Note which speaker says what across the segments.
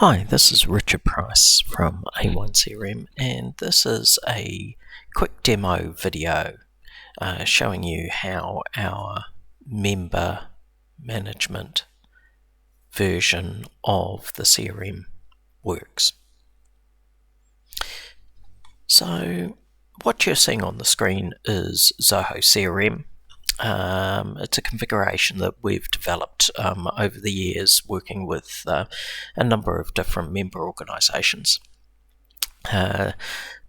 Speaker 1: Hi, this is Richard Price from A1 CRM, and this is a quick demo video showing you how our member management version of the CRM works. So what you're seeing on the screen is Zoho CRM. It's a configuration that we've developed over the years working with a number of different member organisations.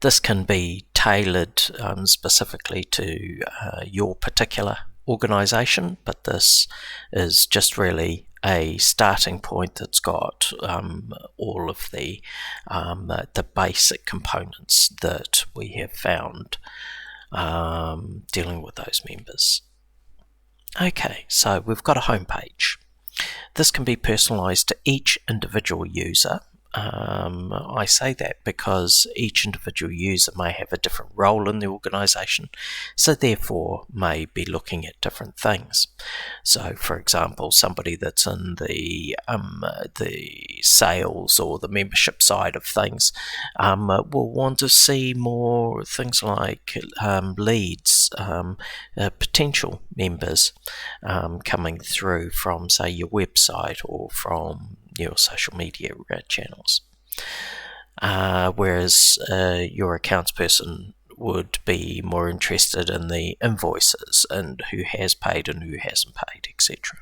Speaker 1: This can be tailored specifically to your particular organisation, but this is just really a starting point that's got all of the basic components that we have found dealing with those members. Okay, so we've got a home page. This can be personalized to each individual user. I say that because each individual user may have a different role in the organization, so therefore may be looking at different things. So, for example, somebody that's in the sales or the membership side of things will want to see more things like leads, potential members coming through from, say, your website or from your social media channels, whereas your accounts person would be more interested in the invoices and who has paid and who hasn't paid, etc.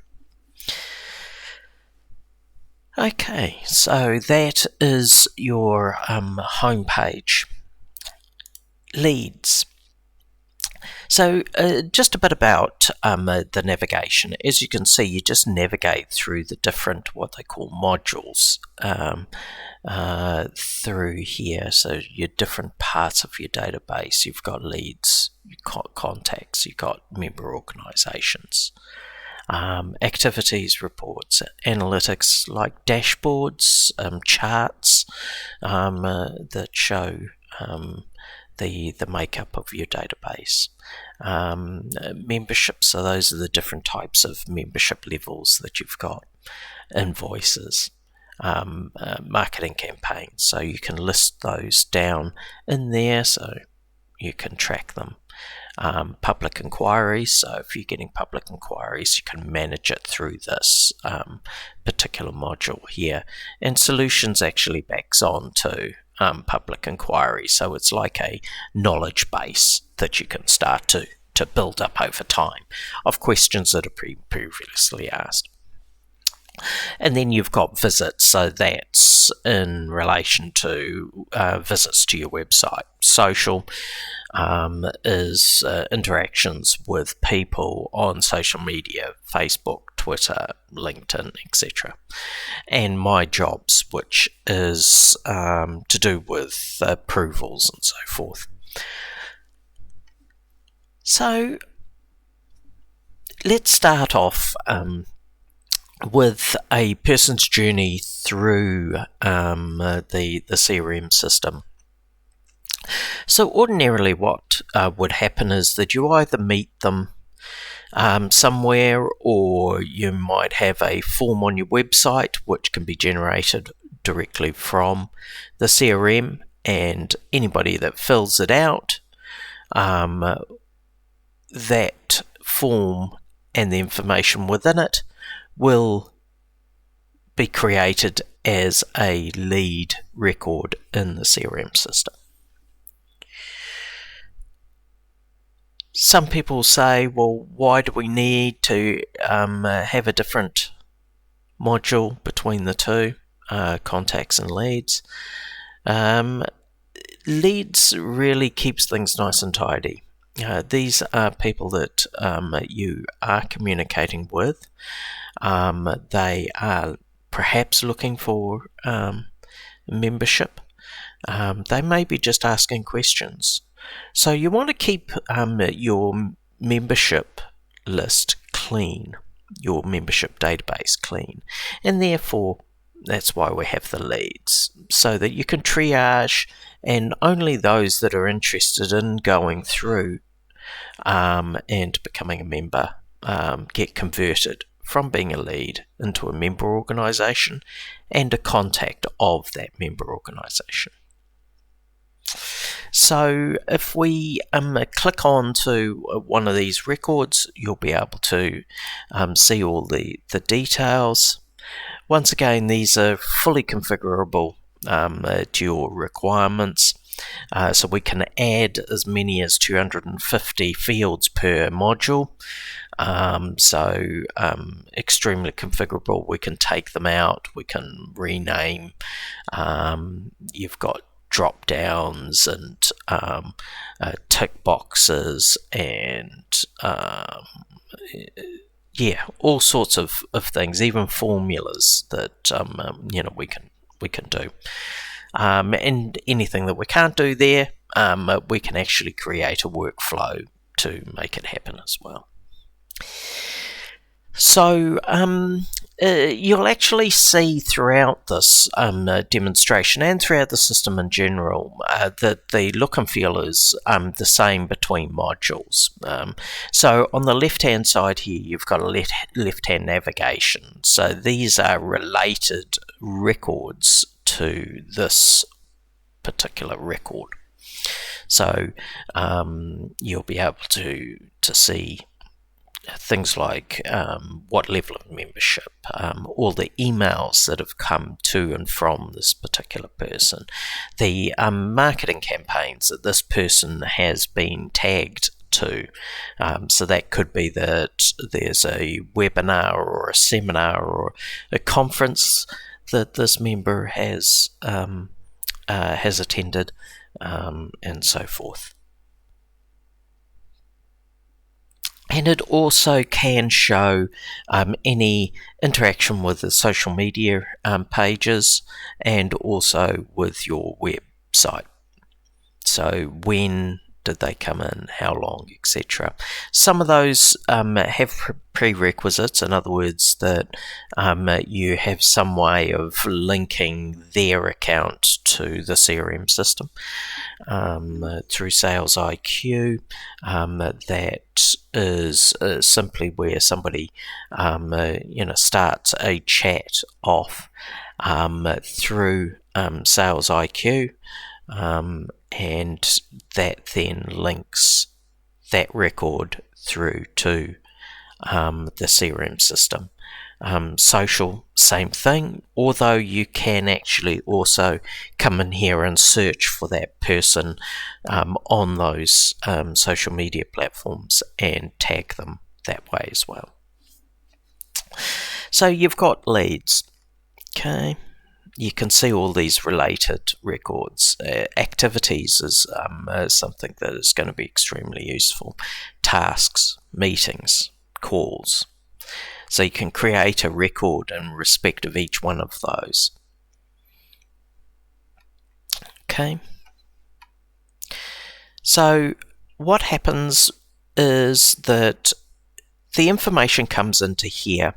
Speaker 1: Okay, so that is your home page. Leads. So just a bit about the navigation. As you can see, you just navigate through the different, what they call modules through here. So your different parts of your database. You've got leads, you've got contacts, you've got member organizations, activities, reports, analytics like dashboards, charts that show the makeup of your database. Membership, so those are the different types of membership levels that you've got. Invoices, marketing campaigns, so you can list those down in there so you can track them. Public inquiries, so if you're getting public inquiries, you can manage it through this particular module here. And solutions actually backs on to public inquiry, so it's like a knowledge base that you can start to build up over time of questions that are previously asked. And then you've got visits, so that's in relation to visits to your website. Social is interactions with people on social media, Facebook, Twitter, LinkedIn, etc. And my jobs, which is to do with approvals and so forth. So let's start off with a person's journey through the CRM system. So ordinarily what would happen is that you either meet them somewhere, or you might have a form on your website which can be generated directly from the CRM, and anybody that fills it out, that form and the information within it will be created as a lead record in the CRM system. Some people say, well, why do we need to have a different module between the two, contacts and leads? Leads really keeps things nice and tidy. These are people that you are communicating with. They are perhaps looking for membership. They may be just asking questions. So you want to keep your membership list clean, your membership database clean, and therefore that's why we have the leads, so that you can triage, and only those that are interested in going through and becoming a member get converted from being a lead into a member organisation and a contact of that member organisation. So if we click on to one of these records, you'll be able to see all the details. Once again, these are fully configurable to your requirements. So we can add as many as 250 fields per module. Extremely configurable. We can take them out, we can rename. You've got drop downs and tick boxes and all sorts of things, even formulas that we can do. And anything that we can't do there, we can actually create a workflow to make it happen as well. So you'll actually see throughout this demonstration and throughout the system in general that the look and feel is the same between modules. So on the left-hand side here, you've got a left-hand navigation. So these are related records to this particular record. So you'll be able to see things like what level of membership, all the emails that have come to and from this particular person, the marketing campaigns that this person has been tagged to. So that could be that there's a webinar or a seminar or a conference that this member has attended, and so forth. And it also can show any interaction with the social media pages and also with your website. So when did they come in, how long, etc. Some of those have prerequisites, in other words, that you have some way of linking their account to the CRM system through Sales IQ. That is simply where somebody starts a chat off through Sales IQ. And that then links that record through to the CRM system. Social, same thing, although you can actually also come in here and search for that person on those social media platforms and tag them that way as well. So you've got leads, okay? You can see all these related records. Activities is something that is going to be extremely useful. Tasks, meetings, calls. So you can create a record in respect of each one of those. Okay. So what happens is that the information comes into here.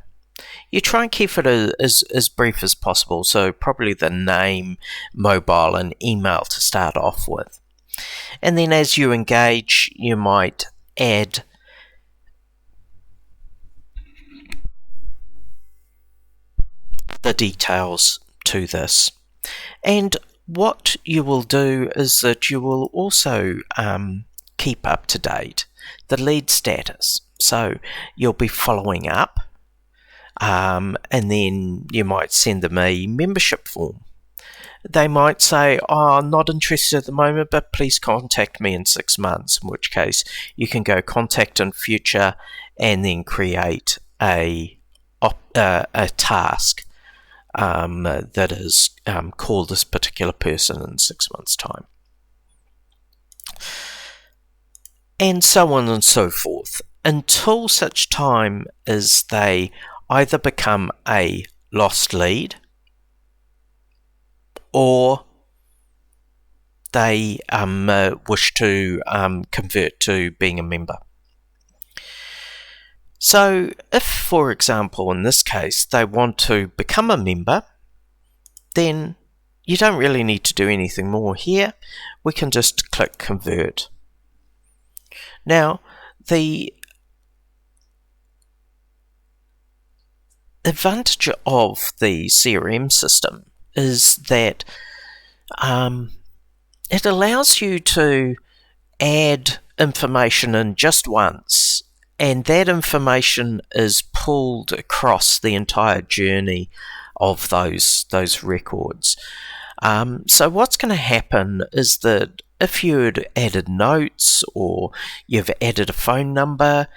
Speaker 1: You try and keep it as brief as possible, so probably the name, mobile and email to start off with. And then as you engage, you might add the details to this. And what you will do is that you will also keep up to date the lead status. So you'll be following up. And then you might send them a membership form. They might say, I'm not interested at the moment, but please contact me in 6 months, in which case you can go contact in future and then create a task that is call this particular person in 6 months' time. And so on and so forth, until such time as they either become a lost lead or they wish to convert to being a member. So if, for example, in this case, they want to become a member, then you don't really need to do anything more here. We can just click convert. Now, the advantage of the CRM system is that it allows you to add information in just once, and that information is pulled across the entire journey of those records. So what's going to happen is that if you'd added notes or you've added a phone number,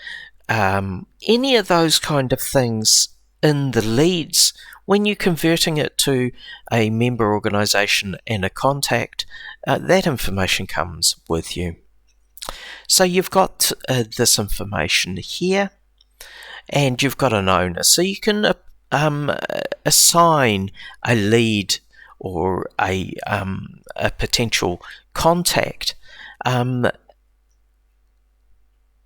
Speaker 1: any of those kind of things in the leads, when you're converting it to a member organisation and a contact, that information comes with you. So you've got this information here, and you've got an owner. So you can assign a lead or a potential contact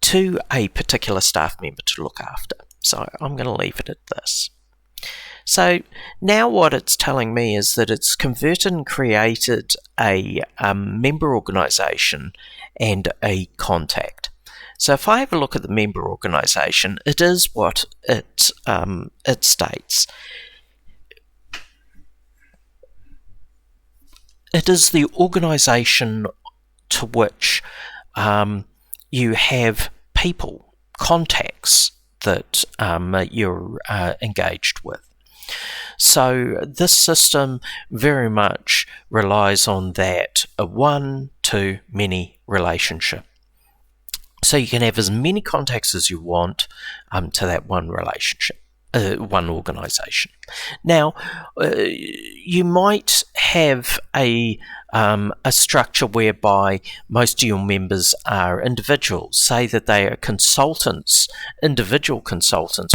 Speaker 1: to a particular staff member to look after. So I'm going to leave it at this. So now what it's telling me is that it's converted and created a member organisation and a contact. So if I have a look at the member organisation, it is what it states. It is the organisation to which you have people, contacts that you're engaged with. So this system very much relies on that one-to-many relationship. So you can have as many contacts as you want to that one relationship, one organisation. Now, you might have a structure whereby most of your members are individuals. Say that they are consultants, individual consultants.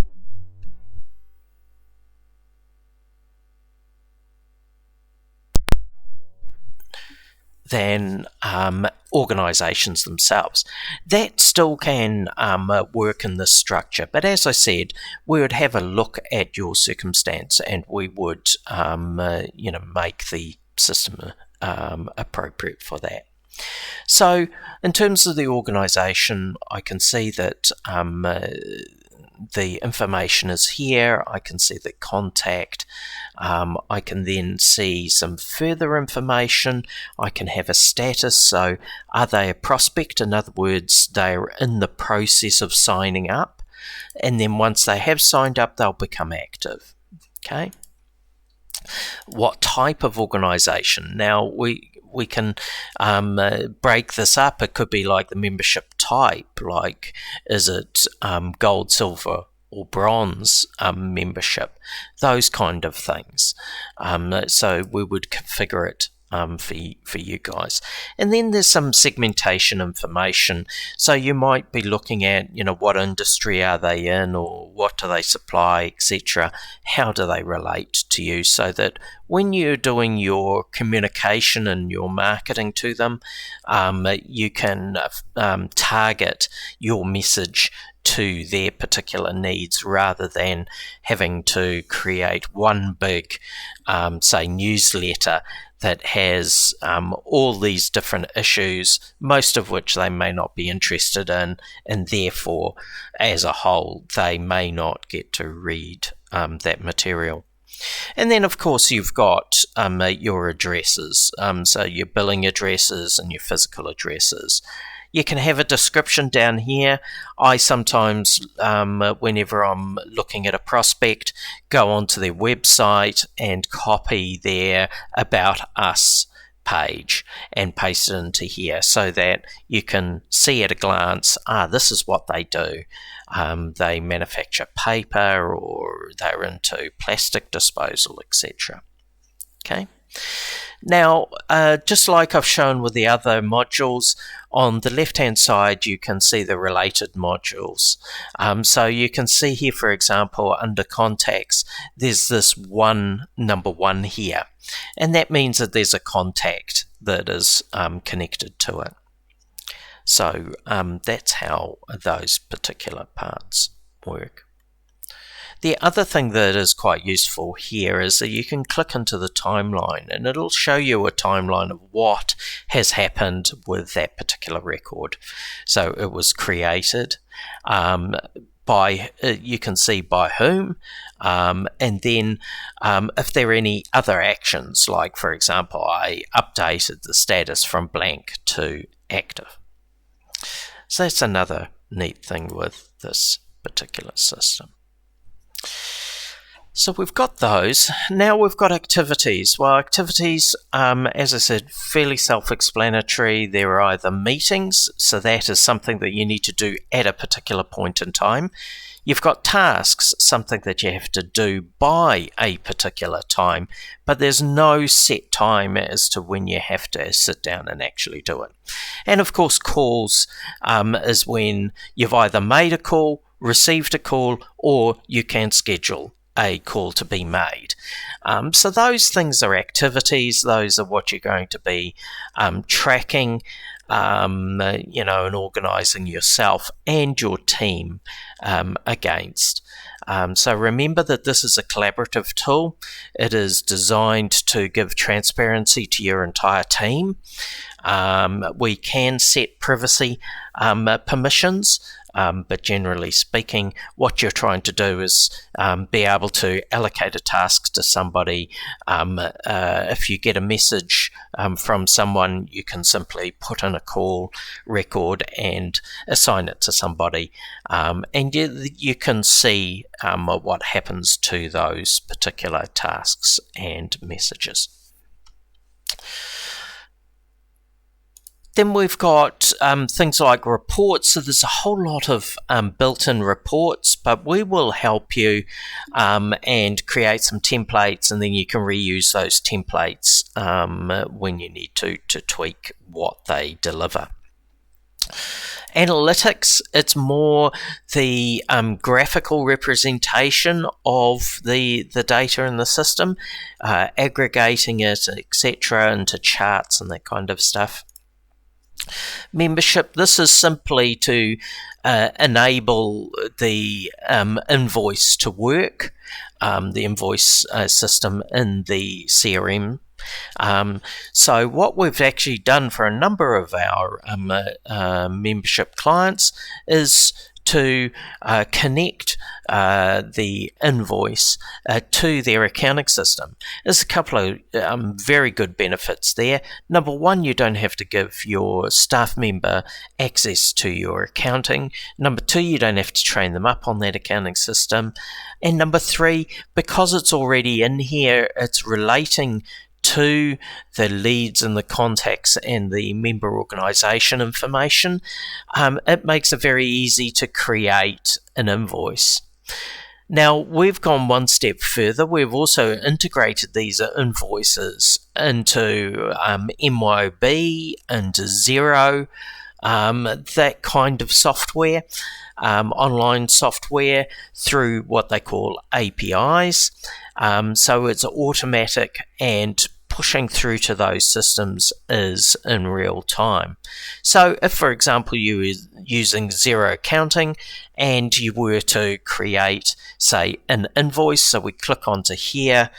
Speaker 1: Than organisations themselves. That still can work in this structure, but as I said, we would have a look at your circumstance and we would make the system appropriate for that. So in terms of the organisation, I can see that the information is here. I can see the contact. I can then see some further information. I can have a status. So are they a prospect? In other words, they're in the process of signing up. And then once they have signed up, they'll become active. Okay. What type of organisation? Now, we can break this up. It could be like the membership type, like is it gold, silver, or bronze membership, those kind of things. So we would configure it for you guys. And then there's some segmentation information. So you might be looking at, what industry are they in, or what do they supply, etc. How do they relate to you, so that when you're doing your communication and your marketing to them, you can target your message to their particular needs, rather than having to create one big, say, newsletter that has all these different issues, most of which they may not be interested in, and therefore, as a whole, they may not get to read that material. And then, of course, you've got your addresses, so your billing addresses and your physical addresses. You can have a description down here. I sometimes, whenever I'm looking at a prospect, go onto their website and copy their About Us page and paste it into here, so that you can see at a glance, this is what they do. They manufacture paper, or they're into plastic disposal, etc. Okay. Now, just like I've shown with the other modules, on the left-hand side you can see the related modules. So you can see here, for example, under contacts, there's this number one here, and that means that there's a contact that is connected to it. So that's how those particular parts work. The other thing that is quite useful here is that you can click into the timeline, and it'll show you a timeline of what has happened with that particular record. So it was created, you can see by whom, and then if there are any other actions, like for example, I updated the status from blank to active. So that's another neat thing with this particular system. So we've got those. Now we've got activities. Well, activities, as I said, fairly self-explanatory. They're either meetings, so that is something that you need to do at a particular point in time. You've got tasks, something that you have to do by a particular time, but there's no set time as to when you have to sit down and actually do it. And of course, calls is when you've either made a call, received a call, or you can schedule a call to be made. So those things are activities. Those are what you're going to be tracking, and organising yourself and your team against. So remember that this is a collaborative tool. It is designed to give transparency to your entire team. We can set privacy permissions, but generally speaking, what you're trying to do is be able to allocate a task to somebody. If you get a message from someone, you can simply put in a call record and assign it to somebody, and you can see what happens to those particular tasks and messages. Then we've got things like reports. So there's a whole lot of built-in reports, but we will help you and create some templates, and then you can reuse those templates when you need to tweak what they deliver. Analytics, it's more the graphical representation of the data in the system, aggregating it, etc., into charts and that kind of stuff. Membership, this is simply to enable the invoice to work, the invoice system in the CRM. So what we've actually done for a number of our membership clients is to connect the invoice to their accounting system. There's a couple of very good benefits there. Number one, you don't have to give your staff member access to your accounting. Number two, you don't have to train them up on that accounting system. And number three, because it's already in here, it's relating to the leads and the contacts and the member organisation information, it makes it very easy to create an invoice. Now, we've gone one step further. We've also integrated these invoices into MYOB, into Xero, that kind of software, online software, through what they call APIs. So it's automatic, and pushing through to those systems is in real time. So if, for example, you were using Xero Accounting and you were to create, say, an invoice, so we click onto here,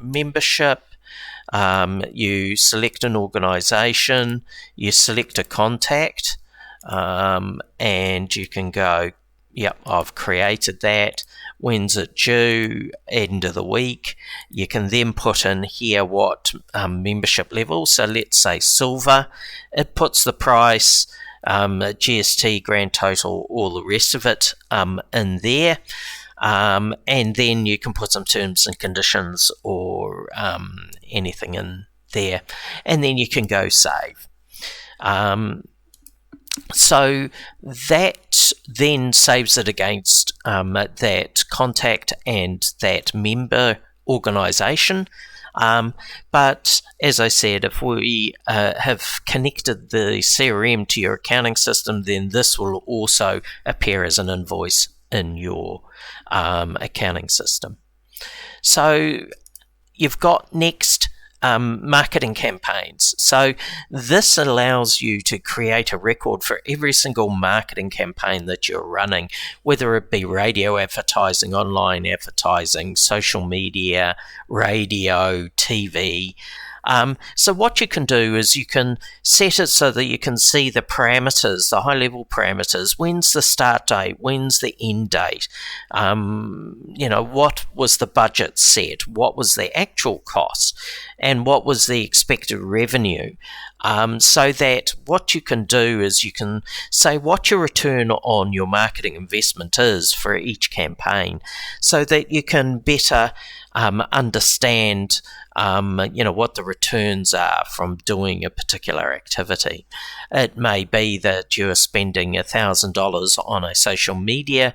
Speaker 1: membership, you select an organisation, you select a contact, and you can go, yep, I've created that. When's it due? End of the week. You can then put in here what membership level. So let's say silver. It puts the price, GST, grand total, all the rest of it in there. And then you can put some terms and conditions or anything in there. And then you can go save. So that then saves it against that contact and that member organisation. But as I said, if we have connected the CRM to your accounting system, then this will also appear as an invoice in your accounting system. So you've got next marketing campaigns. So this allows you to create a record for every single marketing campaign that you're running, whether it be radio advertising, online advertising, social media, radio, TV. So what you can do is you can set it so that you can see the parameters, the high-level parameters. When's the start date? When's the end date? What was the budget set? What was the actual cost? And what was the expected revenue? So that what you can do is you can say what your return on your marketing investment is for each campaign, so that you can better understand what the returns are from doing a particular activity. It may be that you're spending $1,000 on a social media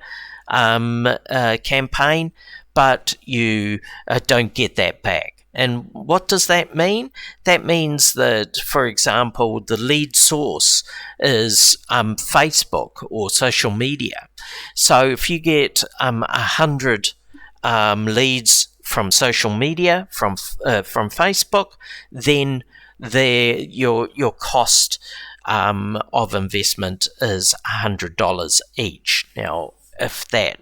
Speaker 1: campaign, but you don't get that back. And what does that mean? That means that, for example, the lead source is Facebook or social media. So if you get 100 leads from social media, from Facebook, then your cost of investment is $100 each. Now, if that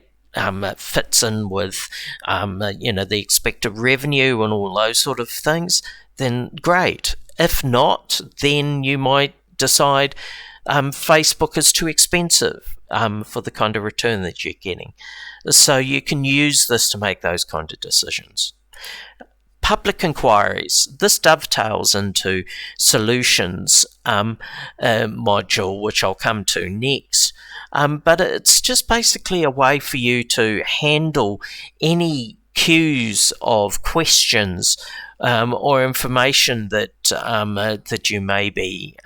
Speaker 1: fits in with the expected revenue and all those sort of things, then great. If not, then you might decide Facebook is too expensive for the kind of return that you're getting. So you can use this to make those kind of decisions. Public inquiries. This dovetails into solutions module, which I'll come to next. But it's just basically a way for you to handle any queues of questions or information that you may be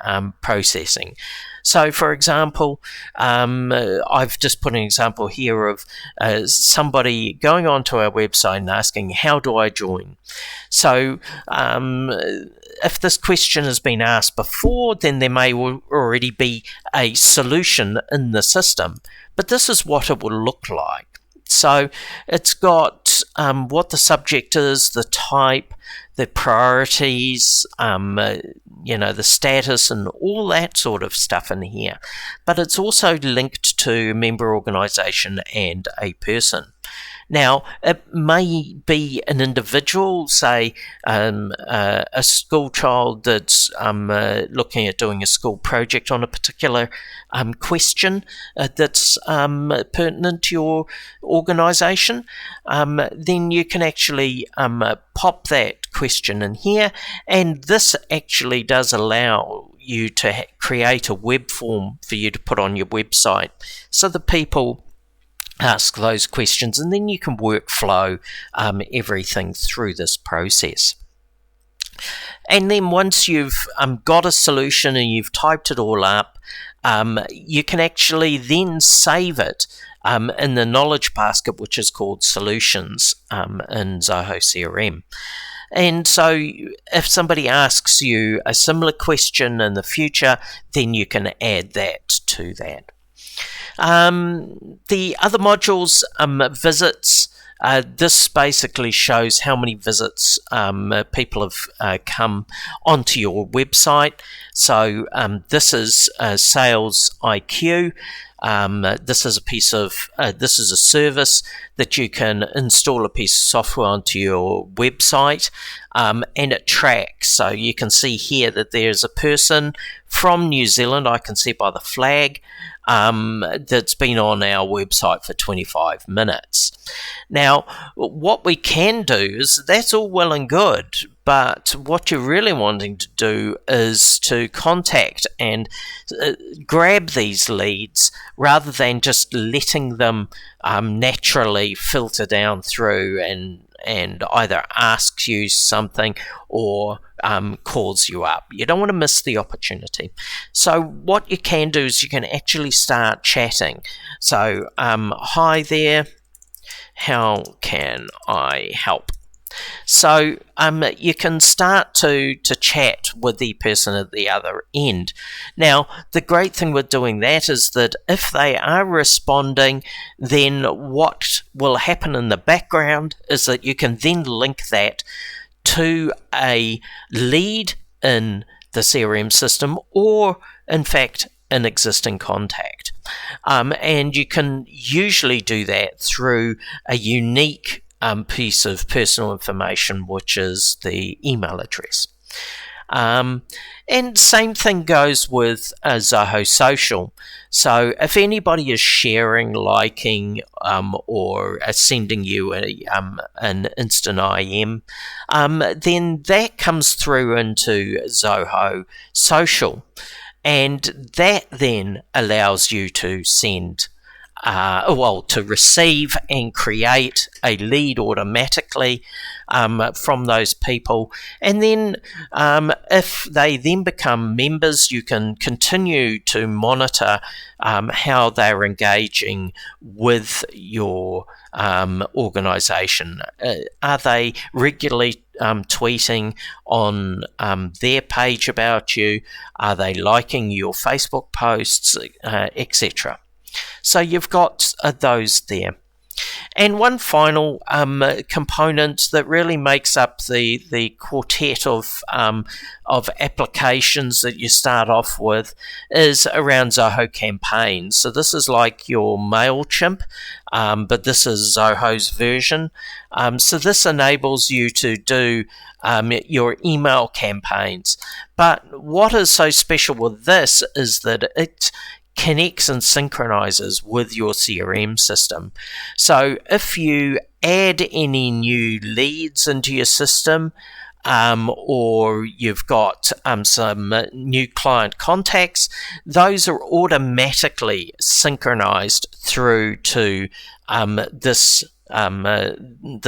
Speaker 1: processing. So, for example, I've just put an example here of somebody going onto our website and asking, how do I join? So, if this question has been asked before, then there may already be a solution in the system. But this is what it will look like. So it's got what the subject is, the type, the priorities, the status and all that sort of stuff in here. But it's also linked to a member organisation and a person. Now, it may be an individual, say a school child that's looking at doing a school project on a particular question that's pertinent to your organisation. Then you can actually pop that question in here, and this actually does allow you to create a web form for you to put on your website so that people ask those questions, and then you can workflow everything through this process. And then once you've got a solution and you've typed it all up, you can actually then save it in the knowledge basket, which is called Solutions in Zoho CRM. And so if somebody asks you a similar question in the future, then you can add that to that. The other modules, visits, this basically shows how many visits people have come onto your website. So this is Sales IQ. This is this is a service that you can install a piece of software onto your website, and it tracks. So you can see here that there's a person from New Zealand. I can see by the flag that's been on our website for 25 minutes. Now, what we can do is that's all well and good, but what you're really wanting to do is to contact and grab these leads rather than just letting them naturally filter down through and either asks you something or calls you up. You don't want to miss the opportunity. So what you can do is you can actually start chatting. So, hi there, how can I help? So you can start to chat with the person at the other end. Now, the great thing with doing that is that if they are responding, then what will happen in the background is that you can then link that to a lead in the CRM system or, in fact, an existing contact. And you can usually do that through a unique piece of personal information, which is the email address. And same thing goes with Zoho Social. So if anybody is sharing, liking, or sending you an instant IM, then that comes through into Zoho Social. And that then allows you to send to receive and create a lead automatically from those people. And then if they then become members, you can continue to monitor how they're engaging with your organisation. Are they regularly tweeting on their page about you? Are they liking your Facebook posts, etc.? So you've got those there. And one final component that really makes up the quartet of applications that you start off with is around Zoho Campaigns. So this is like your MailChimp, but this is Zoho's version. So this enables you to do your email campaigns. But what is so special with this is that it connects and synchronizes with your CRM system. So if you add any new leads into your system, or you've got some new client contacts, those are automatically synchronized through to the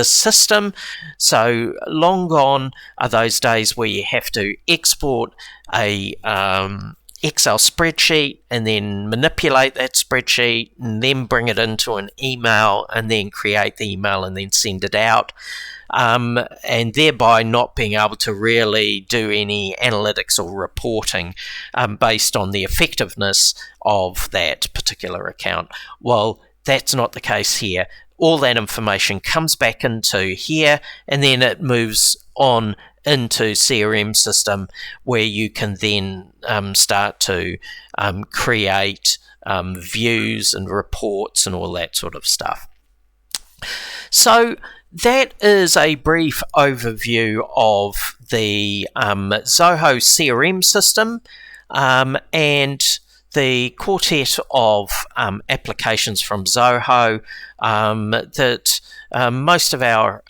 Speaker 1: system. So long gone are those days where you have to export a Excel spreadsheet and then manipulate that spreadsheet and then bring it into an email and then create the email and then send it out, and thereby not being able to really do any analytics or reporting based on the effectiveness of that particular account. Well, that's not the case here. All that information comes back into here and then it moves on into CRM system, where you can then start to create views and reports and all that sort of stuff. So that is a brief overview of the Zoho CRM system and the quartet of applications from Zoho that most of our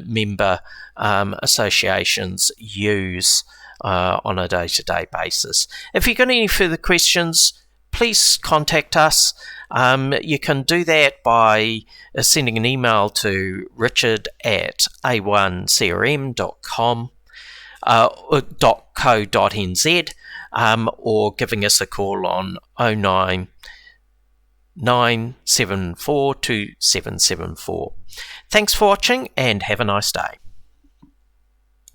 Speaker 1: member associations use on a day-to-day basis. If you've got any further questions, please contact us. You can do that by sending an email to richard@a1crm.com .co.nz, or giving us a call on 09 974 2774. Thanks for watching and have a nice day.